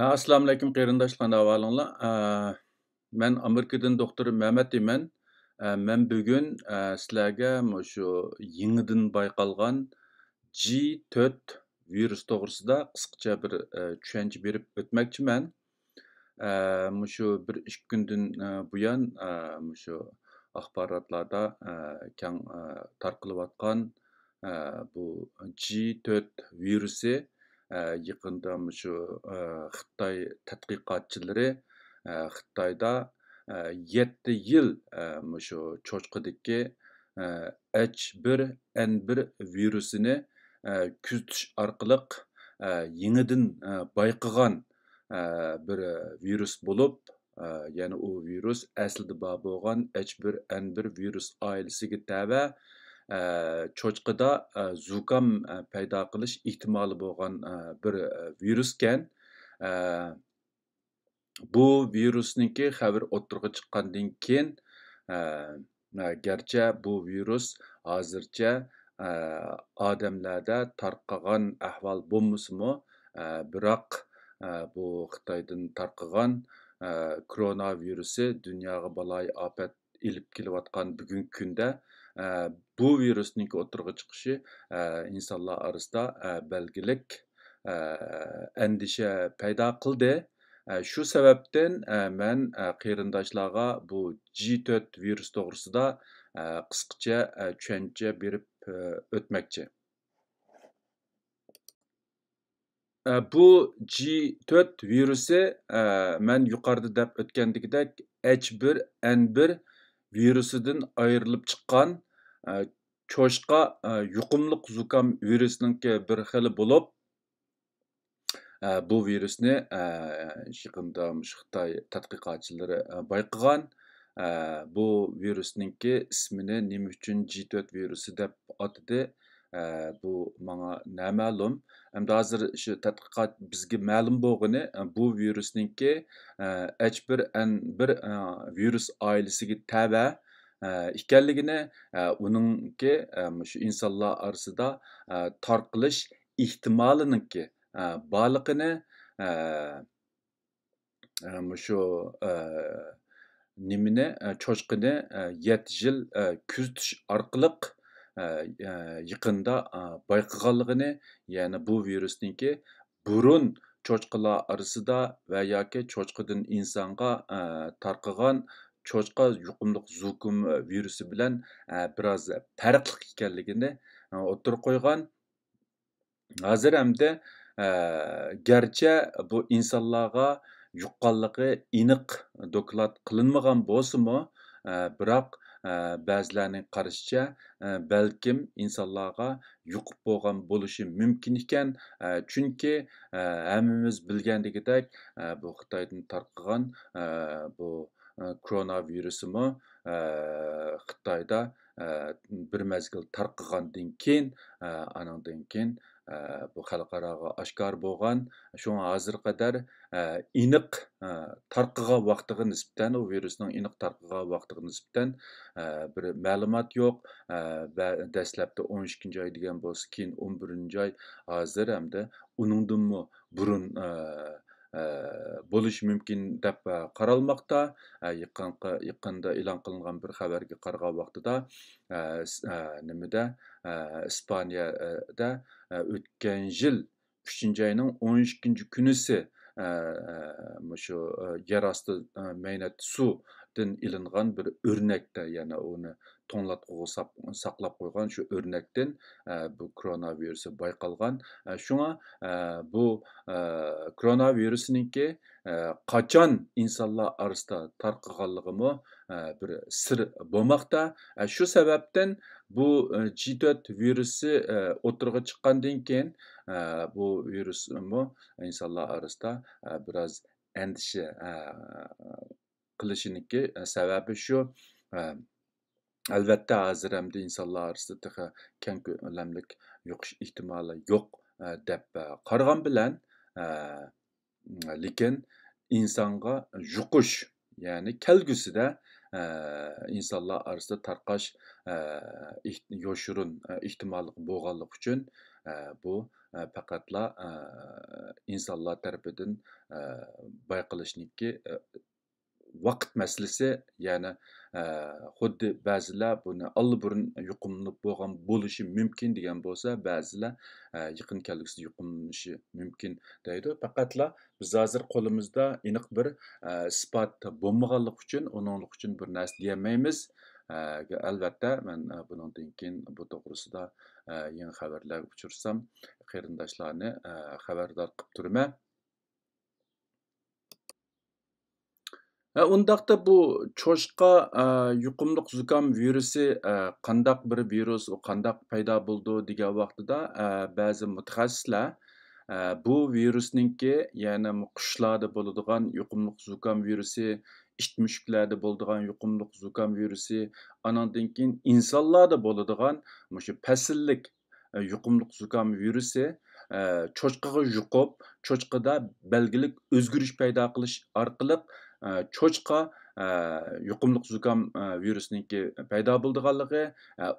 Assalomu alaykum qarindoshlar, ahvolinglar? Men Amerikadan doktor Mehmet deyman. Men bugun sizlarga shu yangidan bayqalgan G4 virus to'g'risida qisqacha bir tushuncha berib o'tmoqchiman. Shu bir ikki kundan buyon shu axborotlarda keng tarqalayotgan bu G4 virusi yaqında shu Xitoy tadqiqotchilari Xitoyda 7 yil shu cho'chqadagi H1N1 virusini kuzatish orqali yangidan bayqagan bir virus bo'lib, ya'ni u virus aslida bor bo'lgan H1N1 virus oilasiga tava cho'chqada zukam paydo qilish ehtimoli bo'lgan bir viruskan. Bu virusniki xabar o'tirg'i chiqqandan keyin garchi bu virus hozircha odamlarda tarqagan ahvol bo'lmasimi, biroq bu Xitoydan tarqagan koronavirusi dunyoga baloyi ofat ilib kelayotgan bugungi kunda bu virusning o'tirg'i chiqishi insonlar orasida belgilik andisha paydo qildi. Shu sababdan men qarindoshlarga bu G4 virus to'g'risida qisqacha tushuncha berib o'tmoqchi. Bu G4 virusi men yuqorida deb o'tgandagidek H1N1 virusidan ayrilib chiqqan cho'chqa yuqumliq zukam virusiningki bir xili bo'lib, bu virusni yaqında Xitoy tadqiqotchilari bayqagan. Bu virusningki ismini nima uchun G4 virusi deb atadi? Bu menga noma'lum. Endi hozir shu tadqiqot bizga ma'lum bo'lgani bu virusningki H1N1 virus oilasiga tava ekanligini, uningki shu insonlar orasida tarqalish ehtimoliningki borligini shu nimani cho'chqani 7 yil kuzatish orqali yaqinda bayqaganligini, ya'ni bu virusningki burun cho'chqalar orasida va yoki cho'chqadan insonga tarqagan cho'chqa yuqumliq zukum virusi bilan biroz farqli ekanligini o'tirib qo'ygan. Hozir hamda garchi bu insonlarga yuqqanligi aniq doklad qilinmagan bo'lsa-mu, biroq ba'zilarning qarashicha balkim insonlarga yuqib bo'lgan bo'lishi mumkin ekan. Chunki hammamiz bilgandagidek bu Xitoydan tarqagan bu koronavirusimi Xitoyda bir mezgil tarqagandan keyin, anandan keyin bu xalqaroga oshkor bo'lgan. Shunga hozir qadar aniq tarqagan vaqtiga nisbatan, u virusning aniq tarqagan vaqtiga nisbatan bir ma'lumot yo'q. Dastlabda 12 oy degan bo'lsa, keyin 11 oy, hozir hamda uningdanmi burun bo'lishi mumkin deb qaralmoqda. Yaqinda e'lon qilingan bir xabarga qaragan vaqtida nimada Ispaniyada o'tgan yil 3-oyning 12-kunisi shu yer osti maynat suvdan ilingan bir o'rnakda, ya'ni uni to'nglatquga saqlab qo'ygan shu o'rnakdan bu koronavirusi bayqalgan. Shunga bu koronavirusningki qachon insonlar orasida tarqaganligimi bir sir bo'lmoqda. Shu sababdan bu G4 virusi o'tirg'i chiqqandan keyin bu virusmi insonlar orasida biroz andisha qilishiniki sababi shu. Albatta hozir hamda insonlar orasida keng ko'lamlik yuqish ehtimoli yo'q deb qaragan bilan, lekin insonga yuqish, ya'ni kelgusida insonlar orasida tarqash yoshirun ehtimoli bo'lganligi uchun Bu faqatla insonlar tarafidan bayqilishniki vaqt masalasi, ya'ni xuddi ba'zilar buni allaburun yuqumlanib bo'lgan bo'lishi mumkin degan bo'lsa, ba'zilar yaqin kelgusida yuqumlanishi mumkin deydi. Faqatla biz hozir qo'limizda aniq bir isbot bo'lmaganligi uchun uning uchun bir narsa deyolmaymiz. Albatta, men bundan keyin bu to'g'risida yangi xabarlarga uchursam, qarindoshlarni xabardor qilib turaman. Undaqda bu cho'chqa yuqumli zukam virusi qandaq bir virus, u qandaq paydo bo'ldi degan vaqtida ba'zi mutaxassislar bu virusninki, ya'ni qushlarda bo'ladigan yuqumli zukam virusi, it mushuklarda bo'ladigan yuqumli zukam virusi, anandan keyin insonlarda bo'ladigan mushu fasllik yuqumli zukam virusi cho'chqaga yuqib, cho'chqada belgilik o'zgarish paydo qilish orqali cho'chqa yuqumli zukam virusiniki paydo bo'lganligi,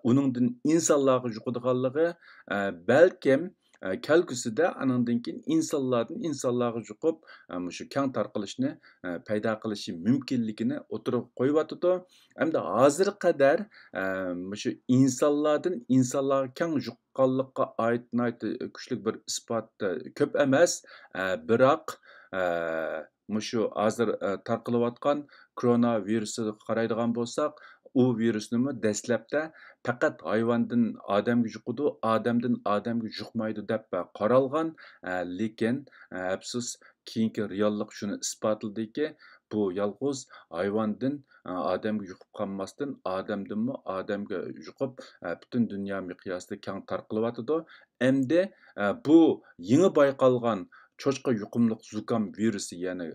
uningdan insonlarga yuqadiganligi, balkim kelgusida anandan keyin insonlardan insonlarga yuqib, shu keng tarqalishni paydo qilishi mumkinligini o'tirib qo'yyotidi. Hamda hozir qadar shu insonlardan insonlarga keng yuqqanlikqa oid kuchli bir isbot ko'p emas, biroq shu hozir tarqalayotgan koronavirusga qaraydigan bo'lsak, u virusnimi dastlabda faqat hayvondan odamga yuqadi, odamdan odamga yuqmaydi deb qaralgan, lekin afsus keyingi reallik shuni isbotladiki, bu yolg'iz hayvondan odamga yuqib qolmasdan, odamdanmi odamga yuqib, butun dunyo miqyosida keng tarqalyotidi. Endi bu yangi bayqalgan cho'chqa yuqumli zukam virusi, ya'ni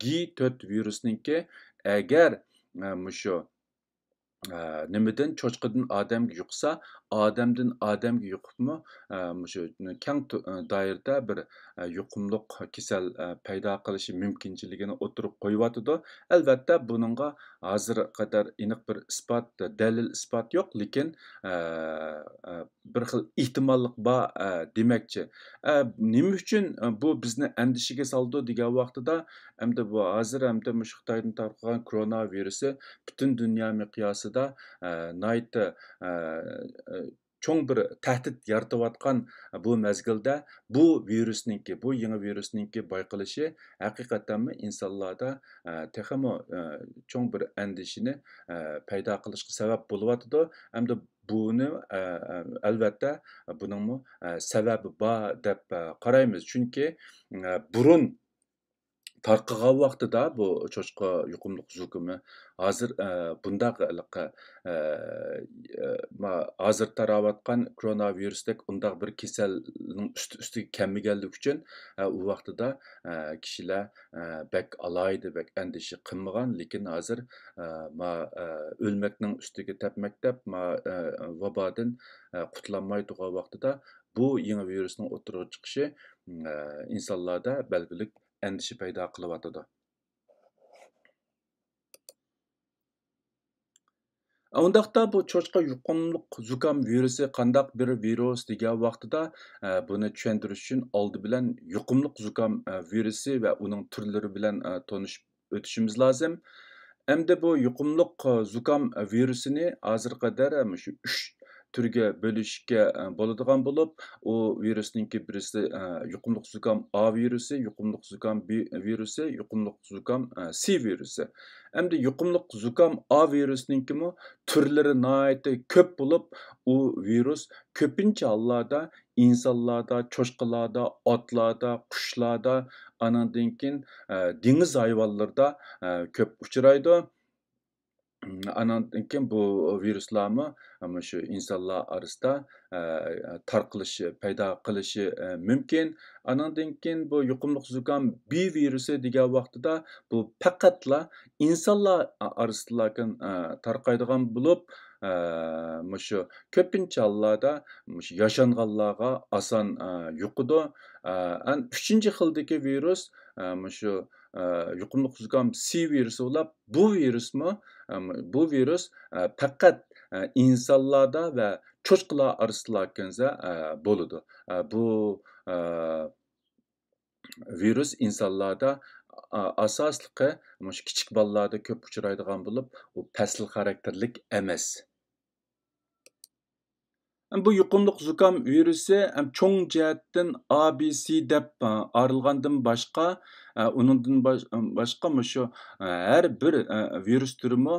G4 virusninki agar shu nimadan cho'chqadan odamga yuqsa, odamdan odamga yuqibmi shu keng doirada bir yuqumli kasal paydo qilishi mumkinchiligini o'tirib qo'yyotidi. Albatta buningga hozir qadar aniq bir isbot, dalil isbot yo'q, lekin bir xil ehtimollik bor demakchi. Nima uchun bu bizni andishaga soldi degan vaqtida, hamda bu hozir hamda shu Xitoydan tarqalgan koronavirusi butun dunyo miqyosida nihoyatda cho'ng bir tahdid yaratayotgan bu mezgilda bu virusninki, bu yangi virusninki bayqalishi haqiqatanmi insonlarda texmo cho'ng bir andishini paydo qilishga sabab bo'lyotidi. Hamda buni albatta buningmi sababi bor deb qaraymiz. Chunki burun tarqagan vaqtida bu cho'chqa yuqumli zukumi hozir bundaq hozir tarayotgan koronavirusdek undaq bir kasalning ustiga kelmaganligi uchun u vaqtida kishilar bek alaydi, bek andisha qilmagan, lekin hozir o'lmakning ustiga tepmak deb vabodan qutlanmay turgan vaqtida bu yangi virusning o'tirib chiqishi insonlarda belgilik endişe paydo qilyotidi. Undaqda bu cho'chqa yuqumli zukam virusi qandaq bir virus degan vaqtida buni tushuntirish uchun oldi bilan yuqumli zukam virusi va uning turlari bilan tanishib o'tishimiz lozim. Endi bu yuqumli zukam virusini hozir qadar shu 3 turga bölüşke bo'ladigan bo'lib, u virusninki birisi yuqumli zukam A virusi, yuqumli zukam B virusi, yuqumli zukam C virusi. Endi yuqumli zukam A virusninkimi turlari nihoyatda ko'p bo'lib, u virus ko'pincha hollarda insonlarda, cho'chqalarda, otlarda, qushlarda, anandan keyin dengiz hayvonlarida ko'p uchraydi. Anandan keyin bu viruslarmi shu insonlar orasida tarqalishi, paydo qilishi mumkin. Anandan keyin bu yuqumli zukam B virusi degan vaqtida bu faqatla insonlar orasida tarqaydigan bo'lib, shu ko'pincha hollarda shu yashanganlarga oson yuqadi. Uchinchi xildagi virus shu yuqumli zukam C virusi bo'lib, bu virus faqat insonlarda va cho'chqalar orasida kelsa bo'ladi. Bu e, virus insonlarda asosliqi shu kichik bolalarda ko'p uchraydigan bo'lib, u fasl xarakterlik emas. Bu yuqumli zukam virusi cho'ng jihatdan ABC deb ayrılgandan boshqa, uningdan boshqa shu har bir virus turimi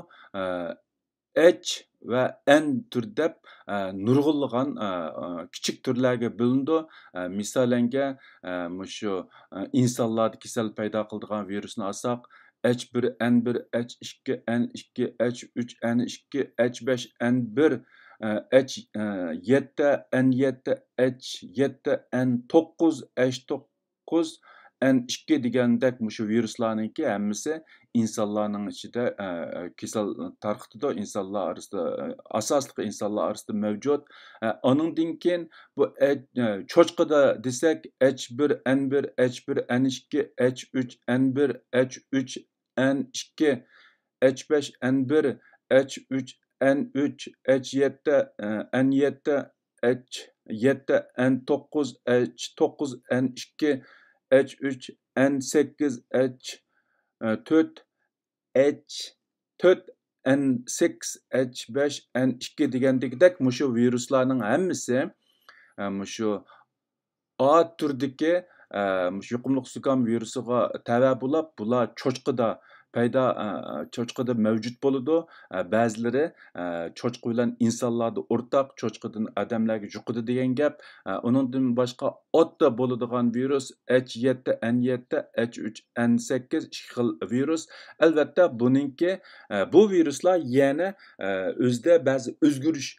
H va N tur deb nurg'unlagan kichik turlarga bo'lindi. Misolanga shu insonlarda kasal paydo qiladigan virusni olsak, H1, N1, H2, N2, H3, N2, H5, N1, H7, N7, H7, N9, H9, N2 degandek shu viruslarninki hammasi insonlarning ichida kasal tarqitadi. İnsanlar orasida asosliqi insonlar orasida mavjud. Onundan keyin bu cho'chqada desak H1, N1, H1, N2, H3, N1, H3, N2, H5, N1, H3, N3, H7, N7, H7, N9, H9, N2, H3, N8, H4, H4, N6, H5, N2 degandek shu viruslarning hammasi shu A turdagi yuqumli zukam virusiga tava bo'lib, bular cho'chqada mavjud bo'ladi. Ba'zilari cho'chqa bilan insonlarda o'rtaq, cho'chqadan odamlarga yuqadi degan gap. Uningdan boshqa otda bo'ladigan virus H7, N7, H3, N8 ikki xil virus. Albatta bu viruslar yana o'zida ba'zi o'zgarish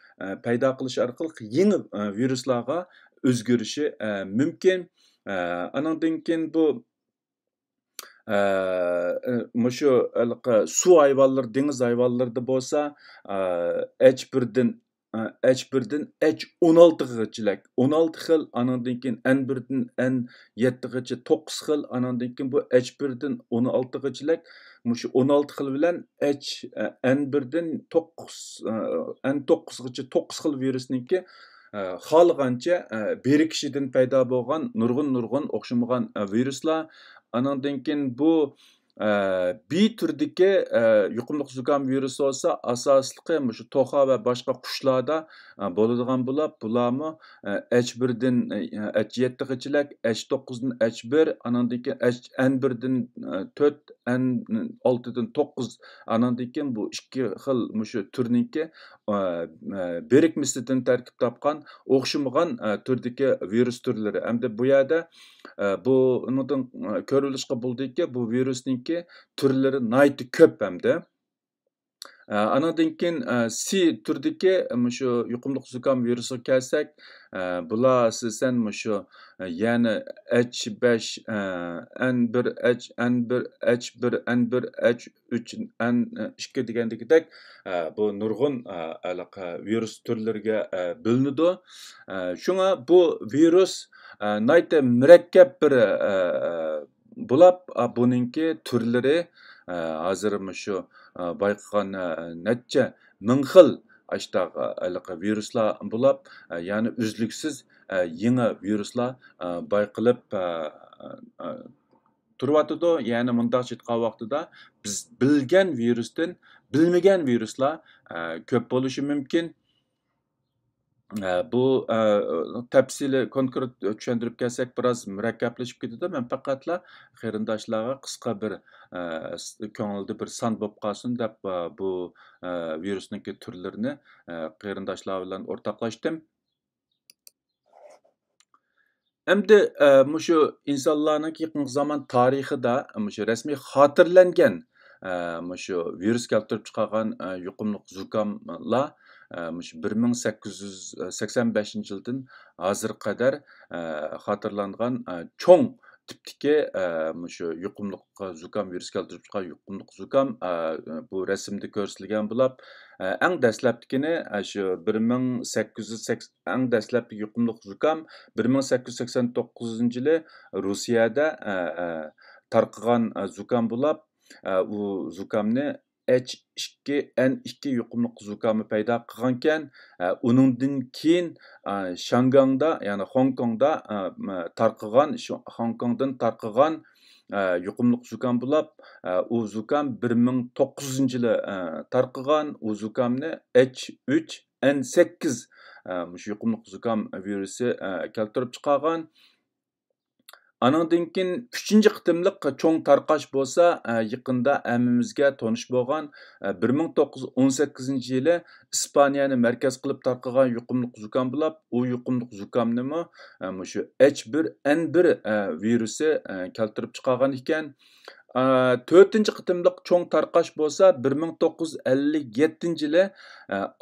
paydo qilish orqali yangi viruslarga o'zgarishi mumkin. Andan keyin bu shu suv hayvonlari, dengiz hayvonlarida bo'lsa H1dan H16gacha 16 xil, andan keyin N1dan N7gacha 9 xil, andan keyin bu H1dan 16gacha shu 16 xil bilan N1dan N9gacha 9 xil virusniki xohlagancha birikishidan paydo bo'lgan nurg'un o'xshamagan viruslar. Andan keyin bu B turdagi yuqumli zukam virusi bo'lsa, asosliqi shu to'xa va boshqa qushlarda bo'ladigan bo'lib, bularmi H1dan H7gacha, H9dan H1, andan keyin N1dan 4, N6dan 9, andan keyin bu ikki xil shu turniki birikmasidan tarkib topgan o'xshamagan turdagi virus turlari. Hamda bu yerda bu undan ko'rilishga bo'ldiki, bu virusninki turlari nihoyatda ko'p hamda. Andan keyin C turdagi shu yuqumli zukam virusiga kelsak, bular asosan shu ya'ni H5, N1, N1, H1, N1, H3, N2 degandek bu nurg'un virus turlariga bo'linadi. Shunga bu virus nihoyatda murakkab bir bo'lib, buningki turlari hozir shu bayqagan necha ming xil viruslar bo'lib, ya'ni uzluksiz yangi viruslar bayqalib turyotidi. Ya'ni mundaqcha aytgan vaqtida biz bilgan virusdan bilmagan viruslar ko'p bo'lishi mumkin. Bu tafsili konkret tushuntirib kelsak biroz murakkablashib ketadi. Men faqatla qarindoshlarga qisqa bir ko'ngilda bir son bo'lib qolsin deb bu virusning turlarini qarindoshlar bilan o'rtoqlashdim. Endi shu insonlarning yaqin zamon tarixida shu rasmiy xotirlangan shu virus keltirib chiqargan yuqumli zukamlar shu 1885-yildan hozir qadar xotirlangan cho'ng tipdagi shu yuqumli zukam virus keltirib chiqargan yuqumli zukam bu rasmda ko'rsatilgan bo'lib, eng dastlabkini shu 1880 yuqumli zukam 1889-yili Rusiyada tarqagan zukam bo'lib, u zukamni H2N2 yuqumluq zukami paydo qilgankan, uningdan keyin Shangangda, ya'ni Hongkongda tarqagan, shu Hongkongdan tarqagan yuqumluq zukam bo'lib, u zukam 1900-yili tarqagan. U zukamni H3N8 shu yuqumluq zukam virusi keltirib chiqargan. Anandan keyin 3-nji qitimliq cho'ng tarqash bo'lsa, yaqinda hammamizga tonish bo'lgan 1918-yili Ispaniyani markaz qilib tarqagan yuqumluq zukam bo'lib, u yuqumluq zukamnimi shu H1N1 virusi keltirib chiqargan ekan. 4-nji qitimliq cho'ng tarqash bo'lsa 1957-yili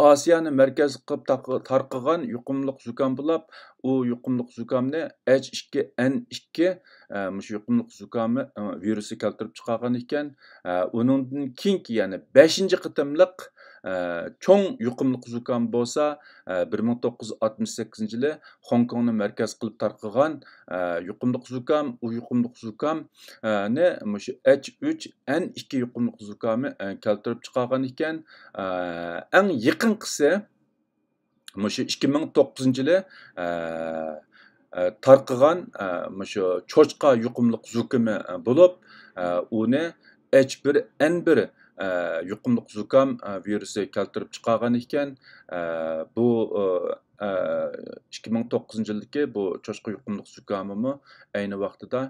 Osiyoni markaz qilib tarqagan yuqumluq zukam bo'lib, u yuqumluq zukamni H2N2 shu yuqumluq zukami virusi keltirib chiqargan ekan. Uningdan keyingi, ya'ni 5-nji qitimliq cho'ng yuqumluq zukam bo'lsa 1968-yili Hongkongni markaz qilib tarqagan yuqumluq zukam. U yuqumluq zukamni shu H3N2 yuqumluq zukami keltirib chiqargan ekan. Eng yaqinqisi shu 2009-yili tarqagan shu cho'chqa yuqumluq zukami bo'lib, uni H1N1 yuqumluq zukam virusi keltirib chiqargan ekan. Bu 2009-yildagi bu cho'chqa yuqumluq zukamimi ayni vaqtida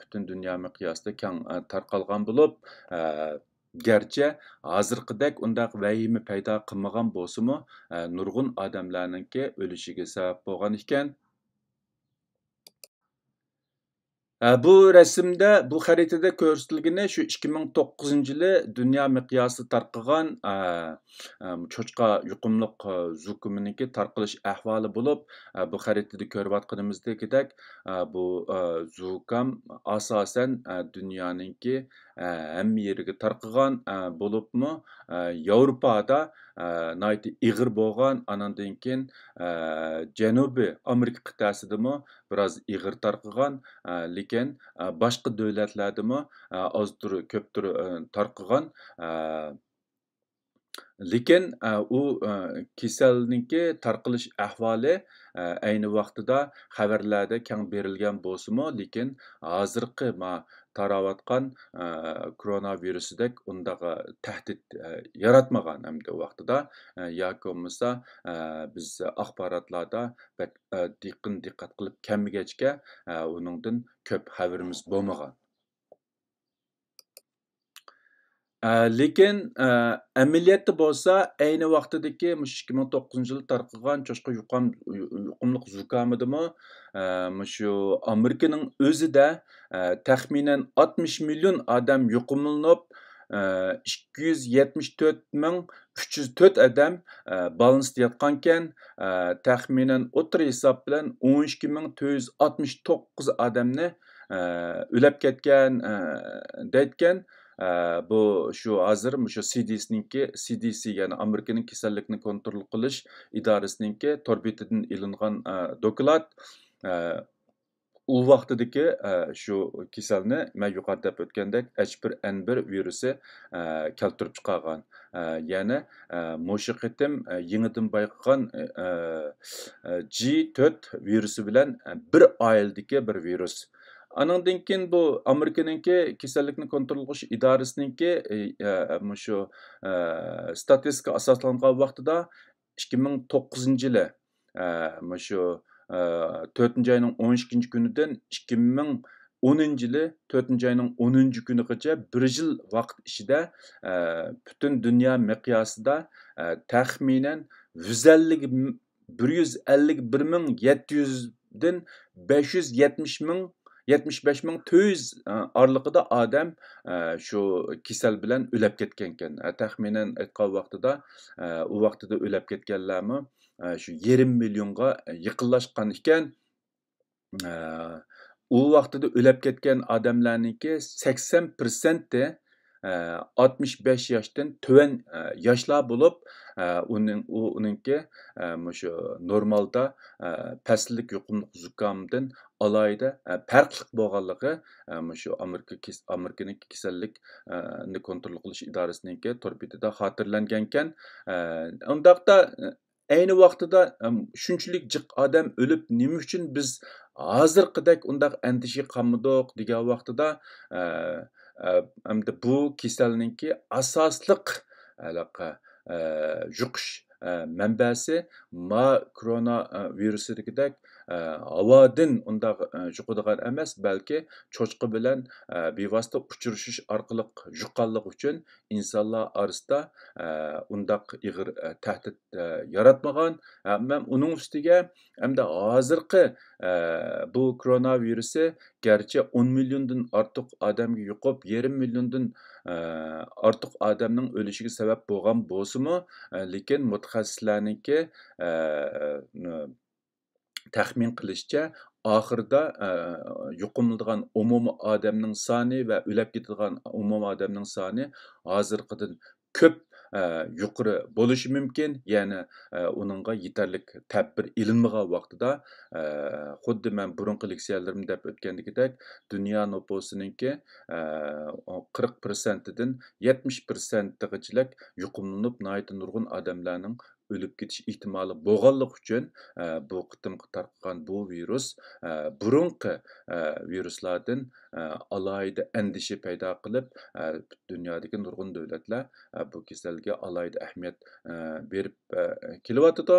butun dunyo miqyosida keng tarqalgan bo'lib, garchi hozirgidek undaq vahima paydo qilmagan bo'lsa-mu, nurg'un odamlarninki o'lishiga sabab bo'lgan ekan. Bu rasmda, bu xaritada ko'rsatilgani shu 2009-yili dunyo miqyosida tarqagan cho'chqa yuqumluq zukuminiki tarqalish ahvoli bo'lib, bu xaritada ko'rayotganimizdagidek bu zukam asosan dunyoninki hamma yeriga tarqagan bo'libmi, Yevropada nihoyatda ig'ir bo'lgan, anandan keyin Janubiy Amerika qit'asidami biroz ig'ir tarqagan, lekin boshqa davlatlardami ozdir ko'pdir tarqagan. Lekin u kasallikning tarqalish ahvoli ayni vaqtida xabarlarda keng berilgan bo'lsa-mu, lekin hozirgi tarayotgan koronavirusidek undaq tahdid yaratmagan hamda vaqtida, yoki bo'lmasa biz axborotlarda diqqat qilib kelmagachga uningdan ko'p xabarimiz bo'lmagan. Lekin amaliyotda bo'lsa, ayni vaqtidagi 2009-yilda tarqagan cho'chqa yuqumluq zukamidami shu Amerikaning o'zida taxminan 60 million odam yuqumlanib, 274,304 odam balansda yotgankan, taxminan o'tir hisob bilan 12,469 odamni o'lib ketgan deytgan. Bu shu hozir shu CDC, ya'ni Amerikaning kasallikni kontrol qilish idorasininki tor betidan ilingan doklad. U vaqtidagi shu kasalni men yuqorida deb o'tgandek H1N1 virusi keltirib chiqargan. Ya'ni mushu qitim yangidan bayqagan G4 virusi bilan bir oiladagi bir virus. Anandan keyin bu Amerikaninki kasallikni kontrol qilish idorasininki shu statistika asoslangan vaqtida 2009-yili shu 4-oyning 12-kunidan 2010-yili 4-oyning 10-kunigacha 1 yil vaqt ichida butun dunyo miqyosida taxminan 151,700 dan 575,400 oralig'ida odam shu kasal bilan o'lib ketgan ekan. Taxminan aytgan vaqtida u vaqtida o'lib ketganlarmi shu 500 millionga yaqinlashgan ekan. U vaqtida o'lib ketgan odamlarninki 80% 65 yoshdan tuvan yoshlar bo'lib, uningki shu normalda paslik yuqumluq zukamdan alayida farqliq bo'lganligi shu Amerikaning kasallik ni kontrol qilish idorasininki to'r betida xotirlangan ekan. Undaqda ayni vaqtida shunchalik jiq odam o'lib nima uchun biz hozirgidek undaq andisha qolmadik degan vaqtida hamda bu kasallikning asosliq anaqa yuqish manbasi korona virusidagidek havodan undaq yuqadigan emas, balki cho'chqa bilan bevosita uchrashish orqali yuqqanlik uchun insonlar orasida undaq ig'ir tahdid yaratmagan. Ham uning ustiga hamda hozirgi bu koronavirusi garchi 10 milliondan ortiq odamga yuqib, yarim milliondan ortiq odamning o'lishiga sabab bo'lgan bo'lsa-mu, lekin mutaxassislarningki taxmin qilishicha oxirida yuqumlanadigan umumiy odamning soni va o'lib ketadigan umumiy odamning soni hozirgidan ko'p yuqori bo'lishi mumkin. Ya'ni uningga yetarlik tadbir ilinmagan vaqtida xuddi men burunqi leksiyalarimda deb o'tgandagidek dunyo nufusininki 40%dan 70%gacha yuqumlanib nurg'un odamlarning o'lib ketish ehtimoli bo'lganligi uchun bu qitimqi tarqalgan bu virus burunqi viruslardan alohida andisha paydo qilib dunyodagi nurg'un davlatlar bu kasalga alohida ahamiyat berib kelyotidi.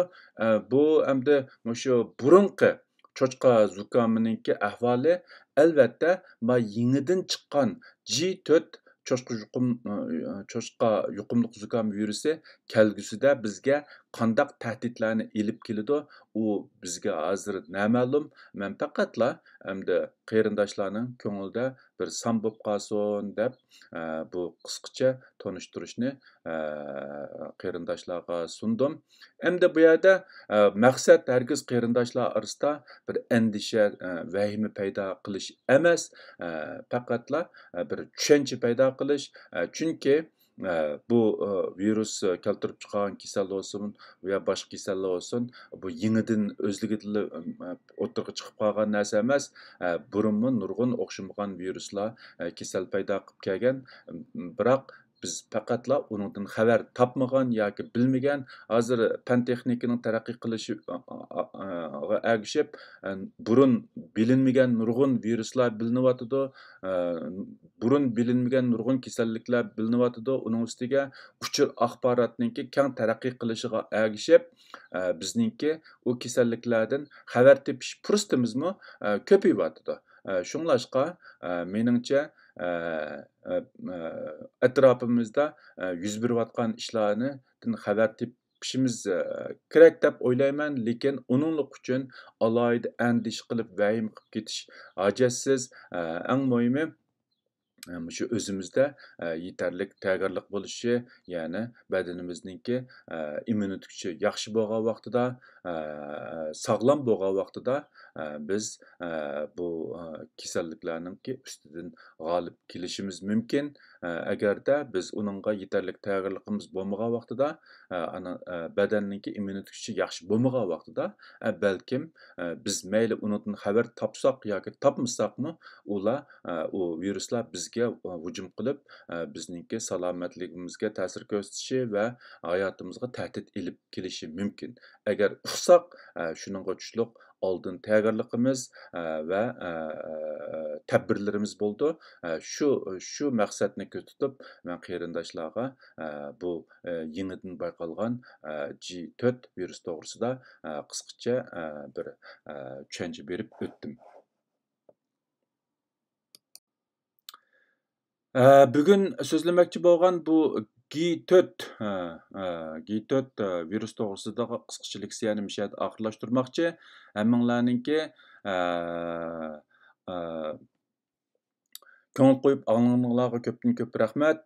Bu hamda shu burunqi cho'chqa zukomininki ahvoli albatta yangidan chiqqan G4 cho'chqa yuqumli zukom virusi kelgusida bizga qandaq tahdidlarni elib keladi, u bizga hozir noma'lum. Men faqatla hamda qarindoshlarning ko'ngilda bir son bo'lib qolsin deb bu qisqacha tanishtirishni qarindoshlarga sundim. Endi bu yerda maqsad hargiz qarindoshlar orasida bir andisha, vahima paydo qilish emas, faqatla bir tushuncha paydo qilish. Chunki bu virus keltirib chiqqan kasal bo'lsin va boshqa kasallar bo'lsin, bu yangidan o'zligida o'tirg'i chiqib qolgan narsa emas. Burunmi nurg'un o'xshamagan viruslar kasal paydo qilib kelgan. Biroq biz faqatla uningdan xabar topmagan yoki bilmagan, hozir fan texnikaning taraqqiy qilishi ergishib burun bilinmagan nurg'un viruslar bilinyotidi, burun bilinmagan nurg'un kasalliklar bilinyotidi. Uning ustiga uchur axborotninki keng taraqqiy qilishiga ergishib bizningki u kasalliklardan xabar tepish fursatimizmi ko'payyotidi. Shunglashqa meningcha atrofimizda yuz berayotgan ishlardan xabar tepishimiz kerak deb o'ylayman, lekin uning uchun alohida andish qilib vahim qilib ketish hojatsiz. Eng muhimi shu o'zimizda yetarlik tayyorgarlik bo'lishi, ya'ni badanimizningki immunitet kuchi yaxshi bo'lgan vaqtida, sog'lom bo'lgan vaqtida biz bu kasalliklarningki ustidan g'olib kelishimiz mumkin. Agarda biz uningga yetarlik tayyorgarligimiz bo'lmagan vaqtida, ana badanningki immunitet kuchi yaxshi bo'lmagan vaqtida, balkim biz mayli undan xabar topsak yoki topmasakmi, ular u viruslar bizga hujum qilib bizningki salomatligimizga ta'sir ko'rsatishi va hayotimizga tahdid ilib kelishi mumkin. Agar uqsak, shuningga tushliq oldin tayyorgarligimiz va tadbirlarimiz bo'ldi. Shu maqsadni ko'zitib, men qarindoshlarga bu yangidan bayqalgan G4 virus to'g'risida qisqacha bir tushuncha berib o'tdim. Bugun so'zlamoqchi bo'lgan bu G4 virus to'g'risidagi qisqacha leksiyani shu yerda oxirlashtirmoqchi. Hammanglarningki ko'ngil qo'yib anglag'anlarga ko'pdan ko'p rahmat.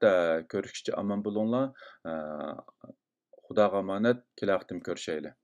Ko'rishguncha omon bo'linglar. Xudoga omonat. Kelaqtim ko'rishaylik.